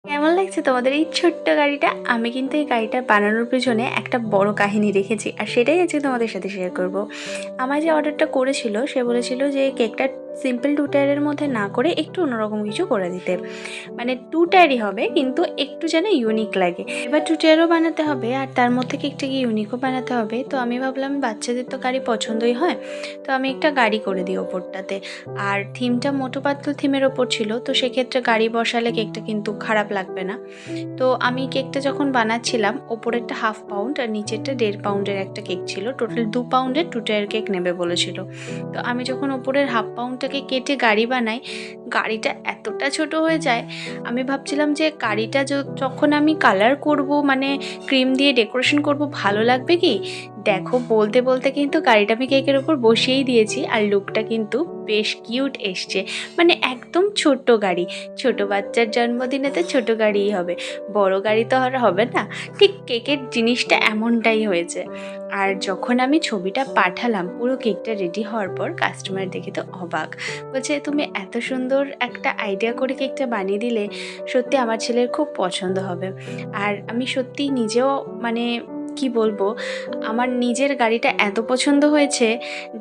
কেমন লাগছে তোমাদের এই ছোট্ট গাড়িটা? আমি কিন্তু এই গাড়িটা বানানোর পেছনে একটা বড় কাহিনী রেখেছি, আর সেটাই আজকে তোমাদের সাথে শেয়ার করব। আমার যে অর্ডারটা করেছিল সে বলেছিল যে কেকটা সিম্পল 2 টায়ারের মধ্যে না করে একটু অন্যরকম কিছু করে দিতে। মানে 2 টায়ারই হবে কিন্তু একটু যেন ইউনিক লাগে। এবার 2 টায়ারও বানাতে হবে আর তার মধ্যে কেকটাকে ইউনিকও বানাতে হবে। তো আমি ভাবলাম বাচ্চাদের তো গাড়ি পছন্দই হয়, তো আমি একটা গাড়ি করে দিই ওপরটাতে। আর থিমটা মোটু পাতলু থিমের ওপর ছিল, তো সেক্ষেত্রে গাড়ি বসালে কেকটা কিন্তু খারাপ লাগবে না। তো আমি কেকটা যখন বানাচ্ছিলাম, ওপরেরটা 1/2 পাউন্ড আর নিচেরটা 1.5 পাউন্ডের একটা কেক ছিল। টোটাল 2 পাউন্ডের 2 টায়ার কেক নেবে বলেছিল। তো আমি যখন ওপরের 1/2 পাউন্ডটাকে কেটে গাড়ি বানাই, গাড়িটা এতটা ছোট হয়ে যায়। আমি ভাবছিলাম যে গাড়িটা যখন আমি কালার করব, মানে ক্রিম দিয়ে ডেকোরেশন করব, ভালো লাগবে কি? দেখো, বলতে বলতে কিন্তু গাড়িটা আমি কেকের ওপর বসিয়েই দিয়েছি আর লুকটা কিন্তু বেশ কিউট এসছে। মানে একদম ছোট্ট গাড়ি। ছোট বাচ্চার জন্মদিনে তো ছোট গাড়িই হবে, বড় গাড়ি তো আর হবে না। ঠিক কেকের জিনিসটা এমনটাই হয়েছে। আর যখন আমি ছবিটা পাঠালাম পুরো কেকটা রেডি হওয়ার পর, কাস্টমার দেখে তো অবাক। বলছে, তুমি এত সুন্দর একটা আইডিয়া করে কেকটা বানিয়ে দিলে, সত্যি আমার ছেলের খুব পছন্দ হবে। আর আমি সত্যিই নিজেও, মানে কি বলবো, আমার নিজের গাড়িটা এত পছন্দ হয়েছে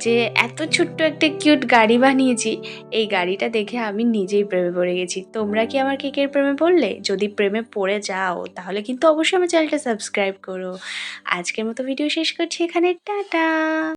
যে এত ছোট্ট একটা কিউট গাড়ি বানিয়েছি। এই গাড়িটা দেখে আমি নিজেই প্রেমে পড়ে গেছি। তোমরা কি আমার কেকের প্রেমে পড়লে? যদি প্রেমে পড়ে যাও তাহলে কিন্তু অবশ্যই আমার চ্যানেলটা সাবস্ক্রাইব করো। আজকের মতো ভিডিও শেষ করছি এখানে। টাটা।